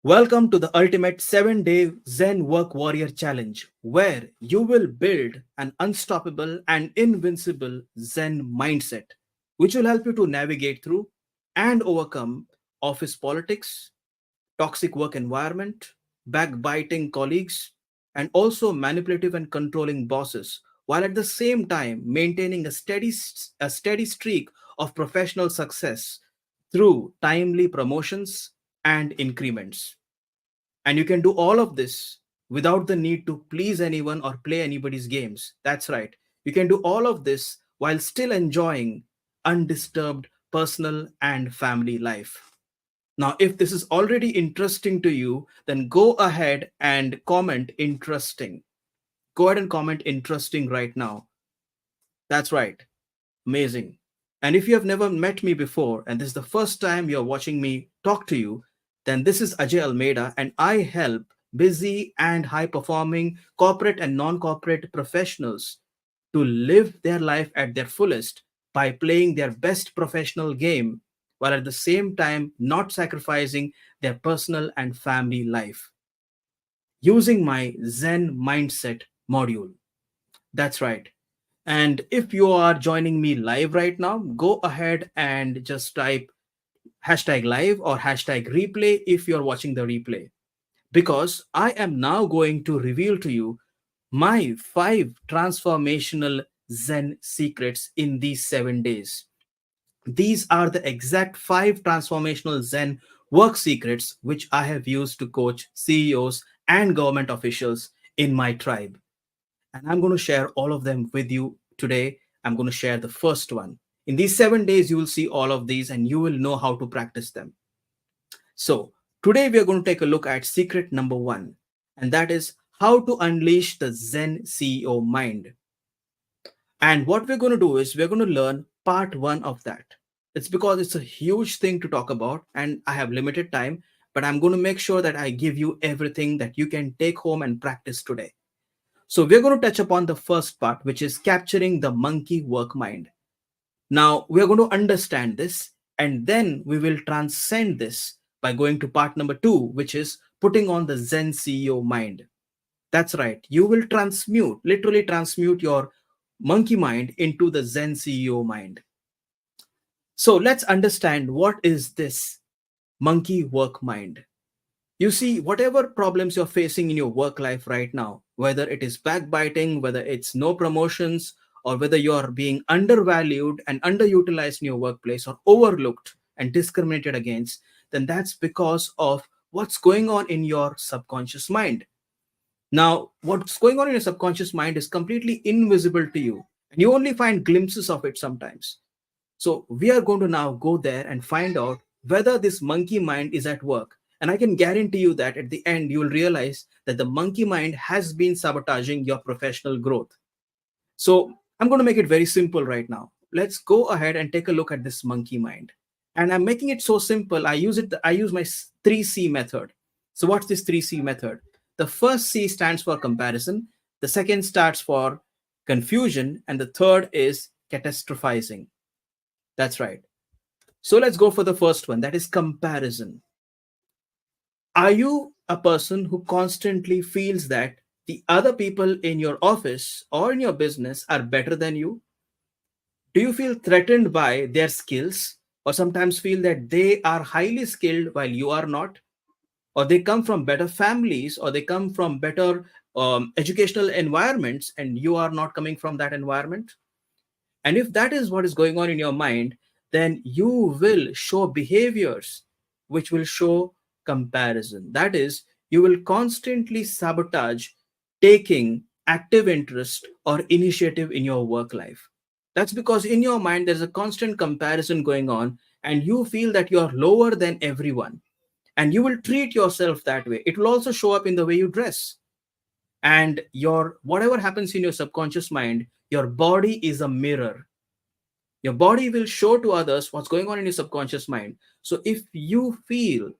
Welcome to the ultimate 7-day Zen Work Warrior Challenge, where you will build an unstoppable and invincible Zen mindset, which will help you to navigate through and overcome office politics, toxic work environment, backbiting colleagues, and also manipulative and controlling bosses, while at the same time maintaining a steady streak of professional success through timely promotions and increments. And you can do all of this without the need to please anyone or play anybody's games. That's right. You can do all of this while still enjoying undisturbed personal and family life. Now, if this is already interesting to you, then go ahead and comment interesting. Go ahead and comment interesting right now. That's right. Amazing. And if you have never met me before and this is the first time you're watching me talk to you, then this is Ajay Almeida and I help busy and high performing corporate and non corporate professionals to live their life at their fullest by playing their best professional game while at the same time not sacrificing their personal and family life using my Zen mindset module. That's right. And if you are joining me live right now, go ahead and just type hashtag live or hashtag replay if you're watching the replay. Because I am now going to reveal to you my 5 transformational Zen secrets in these 7 days. These are the exact 5 transformational Zen work secrets which I have used to coach CEOs and government officials in my tribe. And I'm going to share all of them with you today. I'm going to share the first one. In these 7 days, you will see all of these and you will know how to practice them. So, today we are going to take a look at secret number one, and that is how to unleash the Zen CEO mind. And what we're going to do is we're going to learn part one of that. It's because it's a huge thing to talk about, and I have limited time, but I'm going to make sure that I give you everything that you can take home and practice today. So we're going to touch upon the first part, which is capturing the monkey work mind. Now we're going to understand this and then we will transcend this by going to part number two, which is putting on the Zen CEO mind. That's right. You will literally transmute your monkey mind into the Zen CEO mind. So let's understand what is this monkey work mind. You see, whatever problems you're facing in your work life right now, whether it is backbiting, whether it's no promotions, or whether you're being undervalued and underutilized in your workplace or overlooked and discriminated against, then that's because of what's going on in your subconscious mind. Now, what's going on in your subconscious mind is completely invisible to you, and you only find glimpses of it sometimes. So we are going to now go there and find out whether this monkey mind is at work. And I can guarantee you that at the end, you will realize that the monkey mind has been sabotaging your professional growth. So I'm going to make it very simple right now. Let's go ahead and take a look at this monkey mind. And I'm making it so simple. I use my 3C method. So what's this 3C method? The first C stands for comparison. The second starts for confusion. And the third is catastrophizing. That's right. So let's go for the first one, that is comparison. Are you a person who constantly feels that the other people in your office or in your business are better than you? Do you feel threatened by their skills or sometimes feel that they are highly skilled while you are not? Or they come from better families or they come from better educational environments and you are not coming from that environment? And if that is what is going on in your mind, then you will show behaviors which will show comparison. That is, you will constantly sabotage taking active interest or initiative in your work life. That's because in your mind, there's a constant comparison going on, and you feel that you're lower than everyone. And you will treat yourself that way. It will also show up in the way you dress. And your whatever happens in your subconscious mind, your body is a mirror. Your body will show to others what's going on in your subconscious mind. So if you feel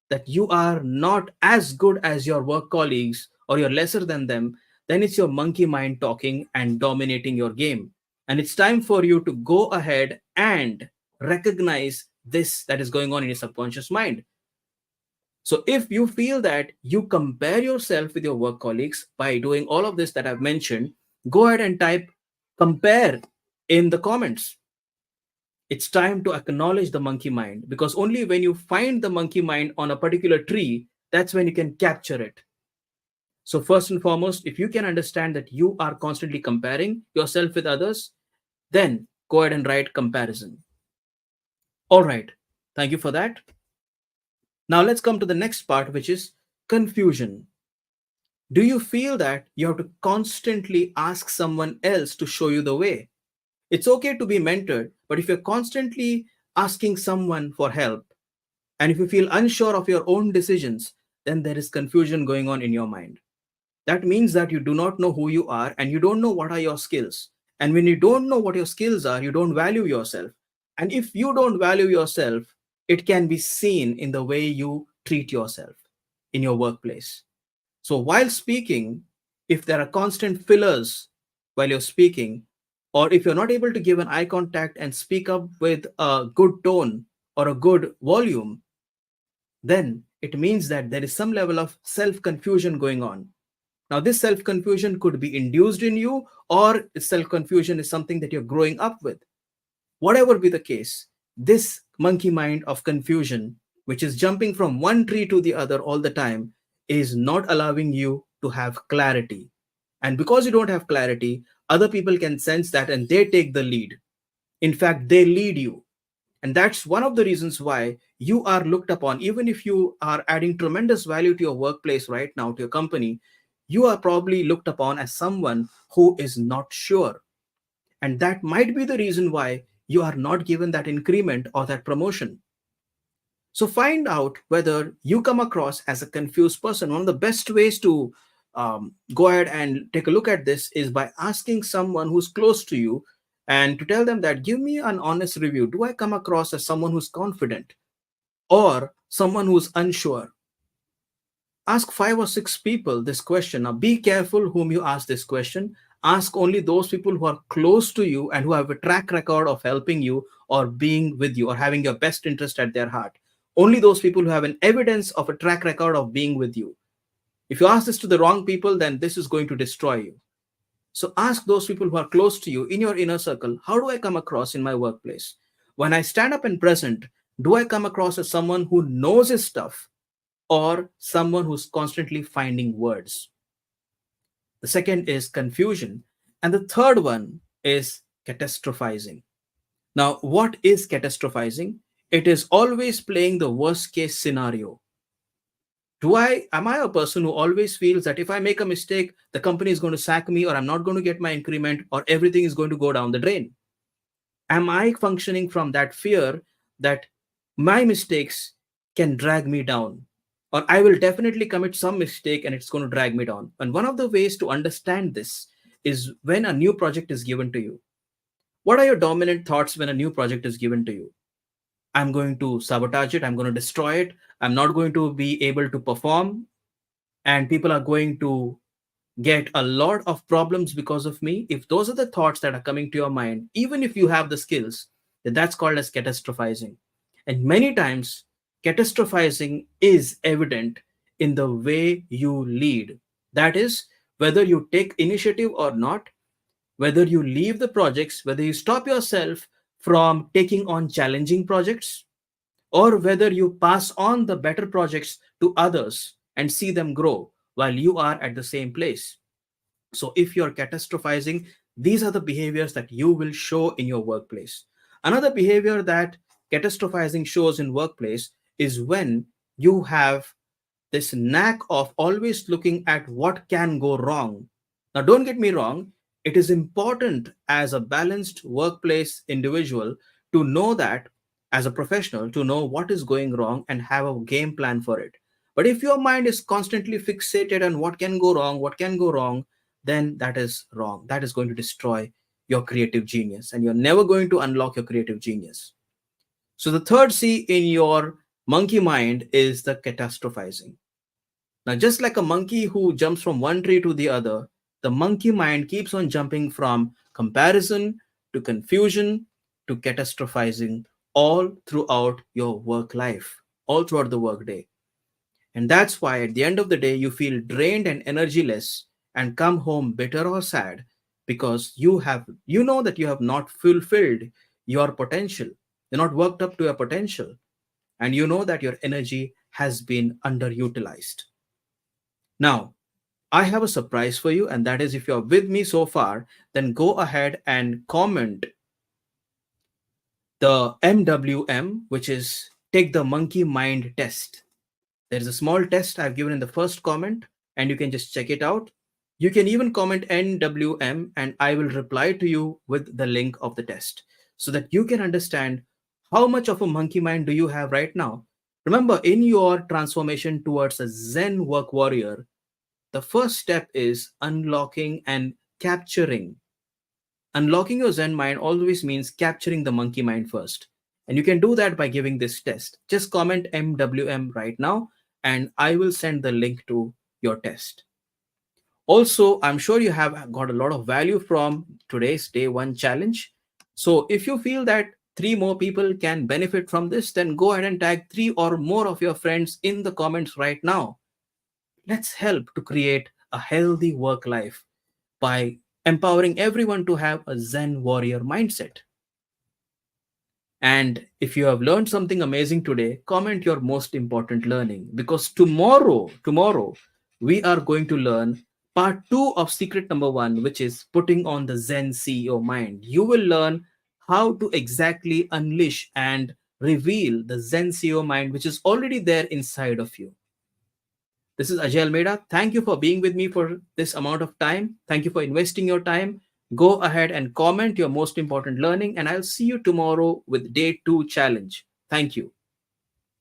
that you are not as good as your work colleagues or you're lesser than them, then it's your monkey mind talking and dominating your game. And it's time for you to go ahead and recognize this that is going on in your subconscious mind. So if you feel that you compare yourself with your work colleagues by doing all of this that I've mentioned, go ahead and type compare in the comments. It's time to acknowledge the monkey mind, because only when you find the monkey mind on a particular tree, that's when you can capture it. So, first and foremost, if you can understand that you are constantly comparing yourself with others, then go ahead and write comparison. All right. Thank you for that. Now, let's come to the next part, which is confusion. Do you feel that you have to constantly ask someone else to show you the way? It's okay to be mentored, but if you're constantly asking someone for help, and if you feel unsure of your own decisions, then there is confusion going on in your mind. That means that you do not know who you are and you don't know what are your skills. And when you don't know what your skills are, you don't value yourself. And if you don't value yourself, it can be seen in the way you treat yourself in your workplace. So while speaking, if there are constant fillers while you're speaking, or if you're not able to give an eye contact and speak up with a good tone or a good volume, then it means that there is some level of self confusion going on. Now, this self confusion could be induced in you, or self confusion is something that you're growing up with. Whatever be the case, this monkey mind of confusion, which is jumping from one tree to the other all the time, is not allowing you to have clarity. And because you don't have clarity, other people can sense that and they take the lead. In fact, they lead you. And that's one of the reasons why you are looked upon. Even if you are adding tremendous value to your workplace right now, to your company, you are probably looked upon as someone who is not sure. And that might be the reason why you are not given that increment or that promotion. So find out whether you come across as a confused person. One of the best ways to go ahead and take a look at this is by asking someone who's close to you and to tell them that, give me an honest review. Do I come across as someone who's confident or someone who's unsure? Ask 5 or 6 people this question. Now, be careful whom you ask this question. Ask only those people who are close to you and who have a track record of helping you or being with you or having your best interest at their heart. Only those people who have an evidence of a track record of being with you. If you ask this to the wrong people, then this is going to destroy you. So ask those people who are close to you in your inner circle, how do I come across in my workplace? When I stand up and present, do I come across as someone who knows his stuff or someone who's constantly finding words? The second is confusion. And the third one is catastrophizing. Now, what is catastrophizing? It is always playing the worst case scenario. Am I a person who always feels that if I make a mistake, the company is going to sack me, or I'm not going to get my increment, or everything is going to go down the drain? Am I functioning from that fear that my mistakes can drag me down? Or I will definitely commit some mistake and it's going to drag me down. And one of the ways to understand this is when a new project is given to you. What are your dominant thoughts when a new project is given to you? I'm going to sabotage it. I'm going to destroy it. I'm not going to be able to perform. And people are going to get a lot of problems because of me. If those are the thoughts that are coming to your mind, even if you have the skills, then that's called as catastrophizing. And many times, catastrophizing is evident in the way you lead. That is, whether you take initiative or not, whether you leave the projects, whether you stop yourself from taking on challenging projects, or whether you pass on the better projects to others and see them grow while you are at the same place. So if you're catastrophizing, these are the behaviors that you will show in your workplace. Another behavior that catastrophizing shows in workplace is when you have this knack of always looking at what can go wrong. Now, don't get me wrong, it is important as a balanced workplace individual to know that, as a professional, to know what is going wrong and have a game plan for it. But if your mind is constantly fixated on what can go wrong, then that is wrong. That is going to destroy your creative genius and you're never going to unlock your creative genius. So, the third C in your monkey mind is the catastrophizing. Now, just like a monkey who jumps from one tree to the other, the monkey mind keeps on jumping from comparison to confusion to catastrophizing all throughout your work life, all throughout the workday. And that's why at the end of the day, you feel drained and energyless and come home bitter or sad because you know that you have not fulfilled your potential. You're not worked up to your potential. And you know that your energy has been underutilized. Now, I have a surprise for you, and that is if you're with me so far, then go ahead and comment the MWM, which is take the monkey mind test. There's a small test I've given in the first comment, and you can just check it out. You can even comment NWM, and I will reply to you with the link of the test so that you can understand how much of a monkey mind do you have right now. Remember, in your transformation towards a Zen work warrior, the first step is unlocking and capturing. Unlocking your Zen mind always means capturing the monkey mind first. And you can do that by giving this test. Just comment MWM right now, and I will send the link to your test. Also, I'm sure you have got a lot of value from today's day one challenge. So if you feel that three more people can benefit from this, then go ahead and tag three or more of your friends in the comments right now. Let's help to create a healthy work life by empowering everyone to have a Zen warrior mindset. And if you have learned something amazing today, comment your most important learning because tomorrow, we are going to learn part 2 of secret number 1, which is putting on the Zen CEO mind. You will learn how to exactly unleash and reveal the Zen CEO mind, which is already there inside of you. This is Ajay Almeida. Thank you for being with me for this amount of time. Thank you for investing your time. Go ahead and comment your most important learning, and I'll see you tomorrow with day 2 challenge. Thank you.